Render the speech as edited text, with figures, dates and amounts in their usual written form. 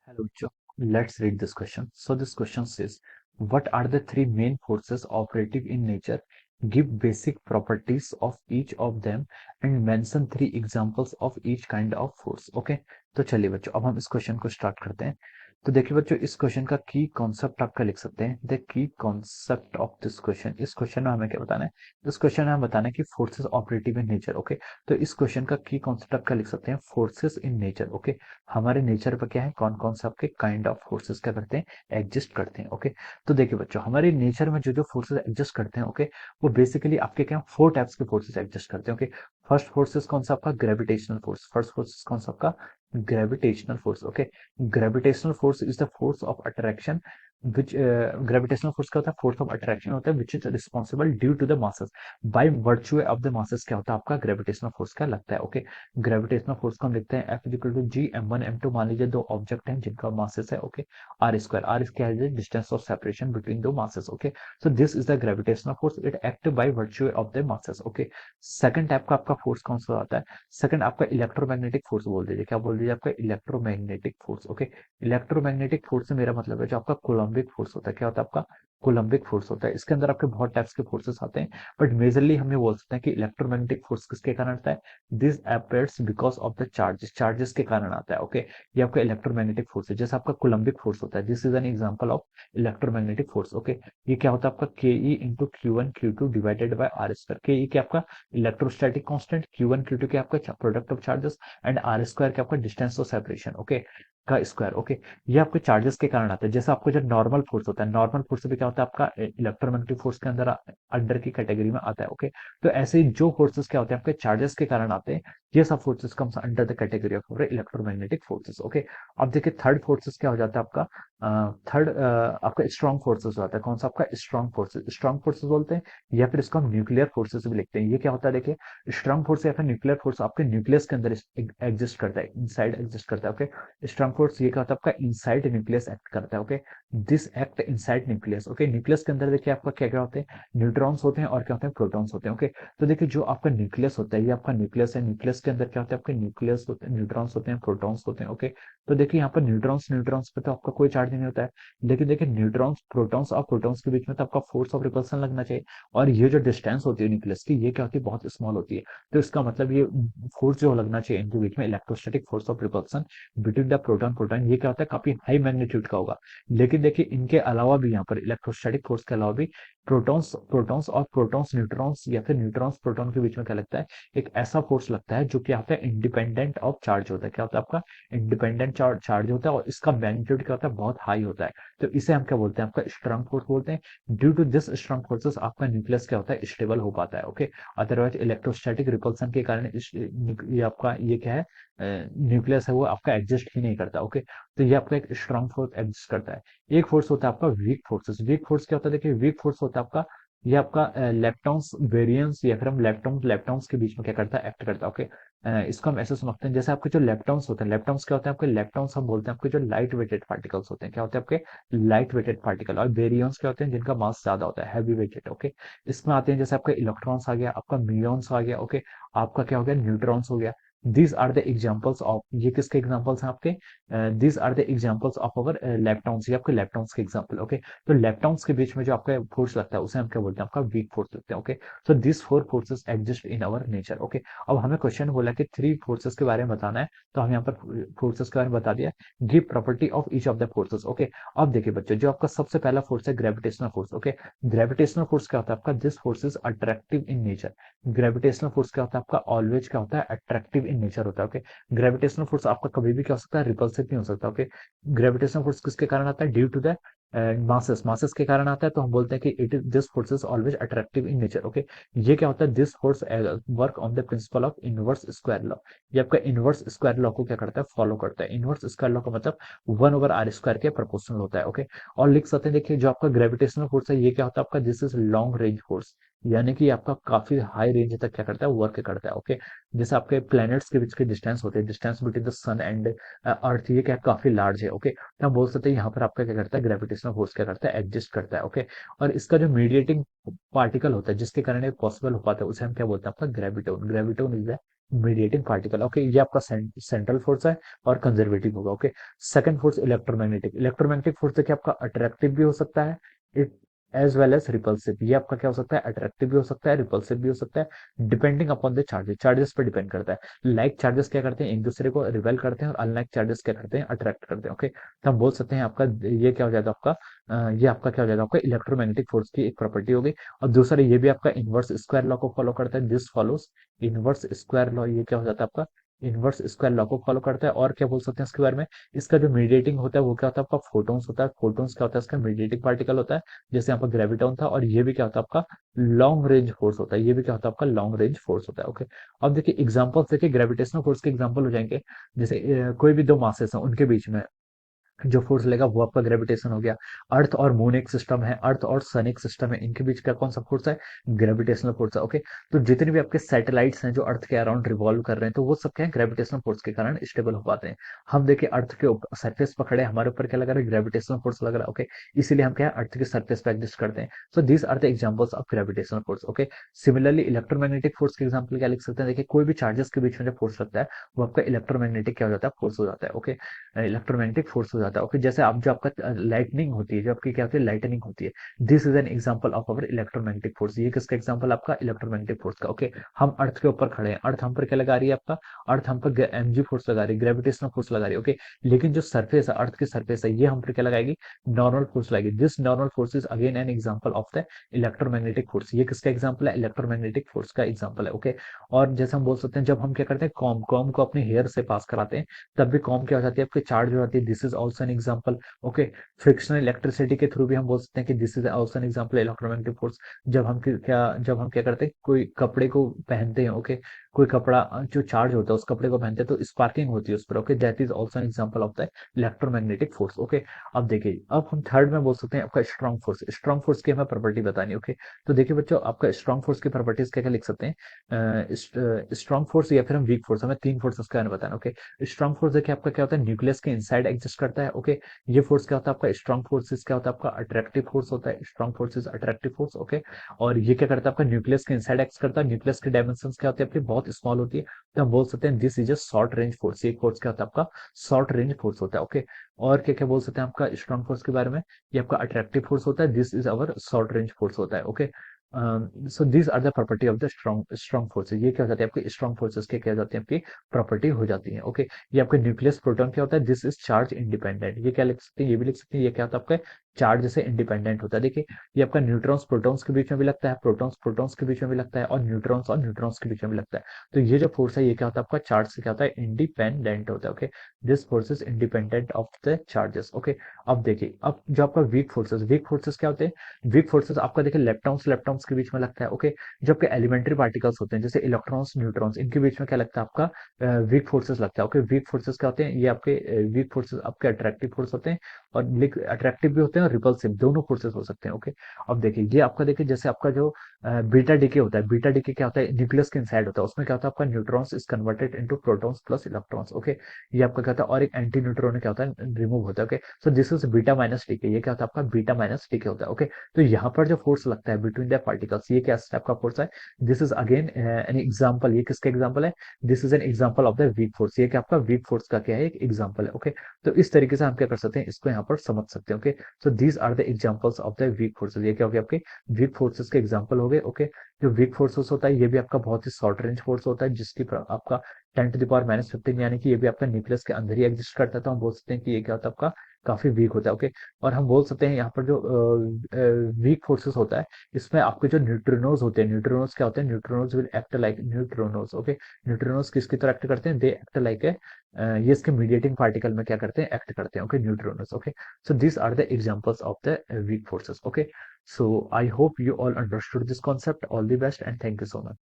Hello, Joe. Let's read this question. So this question says, what are the three main forces operative in nature? Give basic properties of each of them and mention three examples of each kind of force. Okay, तो चलिए बच्चों, अब हम इस question को start करते हैं। तो देखिए बच्चों, इस क्वेश्चन का की कॉन्सेप्ट आपका लिख सकते हैं। The key concept of this question, इस क्वेश्चन में हमें क्या बताना है? इस क्वेश्चन में हमें बताना है कि फोर्सेस ऑपरेटिव इन नेचर। ओके, तो इस क्वेश्चन का की कॉन्सेप्ट आपका लिख सकते हैं, फोर्सेस इन नेचर। ओके, हमारे नेचर पर क्या है, कौन कौन से आपके काइंड ऑफ फोर्सेस क्या करते हैं, एग्जिस्ट करते हैं। ओके, तो देखिए बच्चों, हमारे नेचर में जो जो फोर्सेस एग्जिस्ट करते हैं, ओके, वो बेसिकली आपके क्या, फोर टाइप्स के फोर्सेस एग्जिस्ट करते हैं। ओके, फर्स्ट फोर्सेस कौन सा आपका, ग्रेविटेशनल फोर्स। फर्स्ट फोर्सेस कौन सा आपका, gravitational force. Okay, gravitational force is the force of attraction which, gravitational force क्या होता है, फोर्स ऑफ अट्रैक्शन होता है which is responsible due to the masses. By virtue of the masses क्या होता है आपका, ग्रेविटेशनल फोर्स क्या लगता है। ओके, ग्रेविटेशनल फोर्स को हम लिखते हैं F equal to ji M1 M2। मान लीजिए दो ऑब्जेक्ट हैं जिनका मासेस है, ओके, आर स्क्वायर। आर क्या है, डिस्टेंस ऑफ सेपरेशन बिटवीन दो masses. Okay, so this is the gravitational force, it act by virtue of the masses. Okay, second type का आपका फोर्स कौन सा आता है, सेकंड आपका इलेक्ट्रोमैग्नेटिक फोर्स बोल दीजिए। क्या बोल दीजिए, आपका electromagnetic force. Okay, electromagnetic force से मेरा मतलब है जो आपका कोलम्बिक फोर्स होता है। क्या होता है आपका, कोलम्बिक फोर्स होता है। इसके अंदर आपके बहुत टाइप्स के फोर्सेस आते हैं, बट मेजरली हम ये बोल सकते हैं कि इलेक्ट्रोमैग्नेटिक फोर्स किसके कारण आता है, this appears because of the charges, charges के कारण आता है। ओके, ये आपका इलेक्ट्रोमैग्नेटिक फोर्स है। जैसे आपका कोलम्बिक फोर्स होता है, this is an example of electromagnetic force. Okay, ये क्या होता है आपका, K E into Q1 Q2 divided by R square. K E क्या आपका इलेक्ट्रोस्टैटिक कांस्टेंट, Q1 Q2 क्या आपका product of charges, and R square क्या आपका डिस्टेंस ऑफ सेपरेशन। ओके, का स्क्वायर। ओके, ये आपके चार्जेस के कारण आता है। जैसे आपको जो नॉर्मल फोर्स होता है, नॉर्मल फोर्स भी क्या होता है आपका इलेक्ट्रोमैग्नेटिक फोर्स के अंदर अंडर की कैटेगरी में आता है। ओके, तो ऐसे ही जो फोर्सेस क्या होते हैं आपके चार्जेस के कारण आते हैं, ये सब forces comes under the category of electromagnetic forces. Okay, अब देखिए थर्ड फोर्सेस क्या हो जाता है आपका, थर्ड आपका स्ट्रॉन्ग फोर्सेस होता है। कौन सा आपका, स्ट्रॉन्ग फोर्सेस। स्ट्रॉन्ग फोर्सेस बोलते हैं या फिर इसको हम न्यूक्लियर फोर्सेस भी लिखते हैं। ये क्या होता है, देखिए स्ट्रॉन्ग फोर्स या फिर न्यूक्लियर फोर्स आपके न्यूक्लियस के अंदर एग्जिस्ट करता है, इनसाइड एग्जिस्ट करता है। ओके, स्ट्रॉन्ग फोर्स ये क्या होता है आपका, इनसाइड न्यूक्लियस एक्ट करता है। Okay, this act inside nucleus. Okay, nucleus के अंदर देखिए आपका क्या क्या होते हैं, न्यूट्रॉन्स होते हैं और क्या होते हैं, प्रोटॉन्स होते हैं। ओके, तो देखिए जो आपका न्यूक्लियस होता है, ये आपका न्यूक्लियस है। न्यूक्लियस के अंदर क्या होता है, आपके न्यूक्लियस होते हैं, न्यूट्रॉन्स होते हैं, प्रोटॉन्स होते हैं। ओके, तो देखिए यहाँ पर न्यूट्रॉन्स न्यूट्रॉन्स पे तो आपका कोई चार्ज नहीं होता है, लेकिन देखिए न्यूट्रॉन्स प्रोटॉन्स और प्रोटॉन्स के बीच में तो आपका फोर्स ऑफ रिपल्सन लगना चाहिए। और ये जो डिस्टेंस होती है न्यूक्लियस की, ये क्या होती है, बहुत स्मॉल होती है। तो इसका मतलब ये फोर्स जो लगना चाहिए इनके बीच में, electrostatic force of repulsion between the proton proton, ये क्या होता है, काफी हाई मैग्नीट्यूड का होगा। लेकिन देखिए इनके अलावा भी यहाँ पर इलेक्ट्रोस्टैटिक फोर्स के अलावा भी प्रोटॉन्स प्रोटॉन्स और प्रोटॉन्स न्यूट्रॉन्स या फिर न्यूट्रॉन्स प्रोटॉन के बीच में क्या लगता है, एक ऐसा फोर्स लगता है जो कि यहाँ पे इंडिपेंडेंट ऑफ चार्ज होता है। क्या होता है आपका, इंडिपेंडेंट चार्ज होता है, और इसका मैग्नीट्यूड क्या होता है, बहुत हाई होता है। तो इसे हम क्या बोलते हैं, आपका स्ट्रॉन्ग फोर्स बोलते हैं। Due to this strong forces आपका न्यूक्लियस क्या होता है, स्टेबल हो पाता है। ओके, अदरवाइज इलेक्ट्रोस्टैटिक रिपल्सन के कारण ये आपका ये क्या है, न्यूक्लियस है वो आपका एग्जिस्ट ही नहीं करता। ओके, तो ये आपका एक स्ट्रॉन्ग फोर्स एग्जिस्ट करता है। एक फोर्स होता है आपका वीक फोर्सेस। वीक फोर्स क्या होता है, देखिए वीक फोर्स होता है आपका, ये आपका लेप्टॉन्स वेरिएंस या फिर हम लेप्टॉन्स लेप्टॉन्स के बीच में क्या करता है, एक्ट करता है। ओके, इसको हम ऐसे समझते हैं, जैसे आपके जो लेप्टॉन्स होते हैं, लेप्टॉन्स क्या होते हैं आपके, लेप्टॉन्स हम बोलते हैं आपके जो लाइट वेटेड पार्टिकल्स होते हैं। क्या होते हैं आपके, लाइट वेटेड पार्टिकल। और वेरियंस क्या होते हैं, जिनका मास ज्यादा होता है, हैवी वेटेड। ओके, इसमें आते हैं जैसे आपका इलेक्ट्रॉन्स आ गया, आपका म्यून्स आ गया। ओके, आपका क्या हो गया, न्यूट्रॉन्स हो गया। These are the examples of, ये किसके एग्जाम्पल्स हैं आपके, these are the examples of our leptons, ये आपके लेप्टॉन्स के एग्जाम्पल। ओके, तो लेप्टॉन्स के बीच में जो आपका फोर्स लगता है उसे हम क्या बोलते हैं, आपका वीक फोर्स लगते हैं। Okay, so this four forces exist in our nature. Okay, अब हमें क्वेश्चन बोला कि थ्री फोर्सेस के बारे में बताना है, तो हम यहाँ पर फोर्सेस के बारे में बता दिया, give property of each of the forces. Okay, अब देखिए बच्चों, जो आपका सबसे पहला फोर्स है gravitational force. Okay, gravitational force क्या होता है आपका, this force is attractive in nature. Gravitational force क्या होता है आपका, ऑलवेज क्या होता है, अट्रैक्टिव इन नेचर होता है। ओके, ग्रेविटेशनल फोर्स आपका कभी भी क्या हो सकता है, रिपल्सिव नहीं हो सकता। ओके, ग्रेविटेशनल फोर्स किसके कारण आता है, due to the masses, masses के कारण आता है। तो हम बोलते हैं कि it is this force is always attractive in nature. Okay, ये क्या होता है, this force work on the principle of inverse square law. ये आपका इनवर्स स्क्वायर लॉ को क्या करता है, फॉलो करता है। इनवर्स स्क्वायर लॉ का मतलब 1/r² के प्रोपोर्शनल होता है। ओके, और लिख सकते हैं, देखिए जो आपका ग्रेविटेशनल फोर्स है, ये क्या होता है आपका, this is long range force, यानी कि आपका काफी हाई रेंज तक क्या करता है, वर्क करता है। ओके, जैसे आपके प्लैनेट्स के बीच के डिस्टेंस होते हैं, distance between the sun and earth, ये क्या काफी लार्ज है। ओके, तो हम बोल सकते हैं यहाँ पर आपका क्या करता है, ग्रेविटेशनल फोर्स क्या करता है, एग्जिस्ट करता है। ओके, और इसका जो मीडिएटिंग पार्टिकल होता है जिसके कारण ये पॉसिबल हो पाता है उसे हम क्या बोलते हैं, आपका graviton. Graviton is the mediating particle. Okay, ये आपका सेंट्रल फोर्स है और कंजर्वेटिव होगा। Okay, second force electromagnetic. Electromagnetic force देखिए आपका अट्रैक्टिव भी हो सकता है, it as well as repulsive. ये आपका क्या हो सकता है, अट्रैक्टिव भी हो सकता है, रिपल्सिव भी हो सकता है, depending upon the charges. Charges पर डिपेंड करता है। लाइक चार्जेस क्या करते हैं, एक दूसरे को रिवेल करते हैं, और अनलाइक चार्जेस क्या करते हैं, अट्रैक्ट करते हैं। ओके, तो हम बोल सकते हैं आपका ये क्या हो जाएगा, आपका ये आपका क्या हो जाएगा, आपका इलेक्ट्रोमैग्नेटिक फोर्स की एक प्रॉपर्टी होगी। और दूसरा ये भी आपका इनवर्स स्क्वायर लॉ को फॉलो करता है, this follows inverse square law. ये क्या हो जाता है, आपका इनवर्स स्क्वायर लॉ को फॉलो करता है। और क्या बोल सकते हैं इसके बारे में, इसका जो मीडिएटिंग होता है वो क्या होता है, आपका फोटोन्स होता है। फोटोन्स क्या होता है, इसका मीडिएटिंग पार्टिकल होता है, जैसे यहाँ पर ग्रेविटॉन था। और ये भी क्या होता है, आपका लॉन्ग रेंज फोर्स होता है। ये भी क्या होता है, आपका लॉन्ग रेंज फोर्स होता है। ओके, अब देखिए एग्जांपल्स देखिए, ग्रेविटेशनल फोर्स के एग्जांपल हो जाएंगे, जैसे कोई भी दो मासेस हैं उनके बीच में जो फोर्स लेगा वो आपका ग्रेविटेशन हो गया। अर्थ और मून एक सिस्टम है, अर्थ और सन एक सिस्टम है, इनके बीच क्या कौन सा फोर्स है, ग्रेविटेशनल फोर्स है। ओके, तो जितने भी आपके सैटेलाइट्स हैं जो अर्थ के अराउंड रिवॉल्व कर रहे हैं, तो वो सब क्या है, ग्रेविटेशनल फोर्स के कारण स्टेबल हो पाते हैं। हम देखिए अर्थ के सरफेस पर खड़े हैं, हमारे ऊपर क्या लग रहा है, ग्रेविटेशनल फोर्स लग रहा है। ओके, इसीलिए हम क्या है, अर्थ के सरफेस पे एग्जिस्ट करते हैं। So these are the examples of gravitational force. Okay, similarly electromagnetic force के एग्जांपल क्या लिख सकते हैं, देखिए कोई भी चार्जेस के बीच में जो फोर्स लगता है वो आपका इलेक्ट्रोमैग्नेटिक क्या हो जाता है, फोर्स हो जाता है। ओके, इलेक्ट्रोमैग्नेटिक फोर्स हो जाता है। ओके, जैसे आप जो आपका लाइटनिंग होती है, जो आपकी क्या होती है, लाइटनिंग होती है, this is an example of our electromagnetic force. ये किसका एग्जांपल, आपका इलेक्ट्रोमैग्नेटिक फोर्स का। ओके, हम अर्थ के ऊपर खड़े हैं, अर्थ हम पर क्या लगा रही है, आपका अर्थ हम पर एमजी फोर्स लगा रही है, ग्रेविटेशनल फोर्स लगा रही है। ओके, लेकिन जो सरफेस है, अर्थ की सरफेस है, ये हम पर क्या लगाएगी, नॉर्मल फोर्स लगाएगी। This normal force is again an example of the electromagnetic force. ये किसका एग्जांपल है, इलेक्ट्रोमैग्नेटिक फोर्स का एग्जांपल है। ओके, और जैसे हम बोल सकते हैं, जब हम क्या करते हैं, कॉम कॉम को अपने हेयर से पास कराते हैं, तब भी कॉम क्या हो जाती है, आपकी चार्ज हो जाती है। This is also an example. Okay, frictional electricity के थ्रू भी हम बोल सकते हैं कि this is also an example electromagnetic force. जब हम क्या करते हैं, कोई कपड़े को पहनते हैं। ओके, कोई कपड़ा जो चार्ज होता है उस कपड़े को पहनते हैं तो स्पार्किंग होती है उस पर। Okay, that is also an example of the electromagnetic force. Okay, अब देखिए, अब हम थर्ड में बोल सकते हैं आपका स्ट्रॉन्ग फोर्स। स्ट्रॉन्ग फोर्स की हमें प्रॉपर्टी बतानी। ओके, तो देखिए बच्चों, आपका स्ट्रॉन्ग फोर्स की प्रॉपर्टीज क्या क्या लिख सकते हैं, स्ट्रॉन्ग फोर्स या फिर हम वीक फोर्स, हमें तीन फोर्सेस का बताना। ओके, स्ट्रॉन्ग फोर्स देखिए आपका क्या होता है, न्यूक्लियस के इनसाइड एग्जिस्ट करता है। ओके, ये फोर्स क्या होता है, आपका स्ट्रॉन्ग फोर्सेस क्या होता है, आपका अट्रैक्टिव फोर्स होता है। Strong forces attractive force. Okay, और ये क्या करता है, आपका न्यूक्लियस के इनसाइड एक्ट करता है। न्यूक्लियस की डायमेंशन क्या होती है, आपकी बहुत स्मॉल होती है, तो हम बोल सकते हैं this is a short range force. ये फोर्स क्या होता है, आपका शॉर्ट रेंज फोर्स होता है। ओके, और क्या क्या बोल सकते हैं आपका स्ट्रॉन्ग फोर्स के बारे में, ये आपका अट्रैक्टिव फोर्स होता है, this is our short range force होता है। Okay, so these are the property of the strong forces. ये क्या हो जाती है, आपकी स्ट्रॉन्ग फोर्सेज के क्या हो जाती है, आपकी प्रॉपर्टी हो जाती है। ओके, ये आपके न्यूक्लियस प्रोटॉन क्या होता है, दिस इज चार्ज इंडिपेंडेंट। ये क्या लिख सकते हैं, ये भी लिख सकते हैं, ये क्या होता है, आपका चार्ज से इंडिपेंडेंट होता है। देखिए, ये आपका न्यूट्रॉन्स प्रोटॉन्स के बीच में भी लगता है, प्रोटॉन्स प्रोटॉन्स के बीच में भी लगता है, और न्यूट्रॉन्स के बीच में भी लगता है। तो ये जो फोर्स है, ये क्या होता है, आपका चार्ज से क्या होता है, इंडिपेंडेंट होता है। Okay, this force is independent of the charges. Okay, अब देखिए, अब जो आपका वीक फोर्सेस क्या होते हैं, वीक फोर्सेस आपका देखिए लेप्टॉन्स लेप्टॉन्स के बीच में लगता है। ओके, जो आपके एलिमेंट्री पार्टिकल्स होते हैं जैसे इलेक्ट्रॉन्स न्यूट्रॉन्स, इनके बीच में क्या लगता है, आपका वीक फोर्सेस लगता है। ओके, वीक फोर्सेस क्या होते हैं, ये आपके वीक फोर्सेस आपके अट्रैक्टिव फोर्स होते हैं, और अट्रैक्टिव भी होते हैं और रिपल्सिव दोनों फोर्सेस हो सकते हैं। ओके, अब देखिए, ये आपका देखिए, जैसे आपका जो बीटा डीके होता है, बीटा डीके क्या होता है, न्यूक्लियस के इनसाइड होता है, उसमें क्या होता है, आपका neutrons is converted into protons plus electrons. Okay, ये आपका क्या होता है, और एक एंटी न्यूट्रॉन क्या होता है, रिमूव होता है। Okay, so this is beta minus decay. ये क्या होता है, आपका बीटा माइनस डीके होता है। ओके, तो यहाँ पर जो फोर्स लगता है बिटवीन द पार्टिकल्स, ये क्या टाइप का फोर्स है, this is again an example. ये किसका एग्जांपल है, this is an example of the weak force. ये क्या आपका वीक फोर्स का क्या है, एक एग्जांपल है। ओके, तो इस तरीके से हम क्या कर सकते हैं, इसको यहाँ पर समझ सकते हैं। Okay, so these are the examples of the weak forces. ये क्या हो गया, आपके वीक फोर्सेस के एग्जांपल हो गए। ओके, जो वीक फोर्सेस होता है ये भी आपका बहुत ही शॉर्ट रेंज फोर्स होता है, जिसकी आपका 10⁻⁻15 यानी कि ये भी आपका न्यूक्लियस के अंदर ही एग्जिस्ट करता है। तो हम बोल सकते हैं कि ये क्या होता है, आपका काफी वीक होता है। ओके, और हम बोल सकते हैं यहाँ पर जो वीक फोर्सेस होता है, इसमें आपके जो न्यूट्रिनोज होते हैं, न्यूट्रिनोज क्या होते हैं, neutrinos will act like neutrinos. Okay, neutrinos किसकी तरह एक्ट करते हैं, दे एक्ट लाइक ए, ये इसके मीडिएटिंग पार्टिकल में क्या करते हैं, एक्ट करते हैं। Okay, neutrinos. Okay, so this are the examples of the weak forces. Okay, so I hope you all understood this concept. All the best and thank you so much.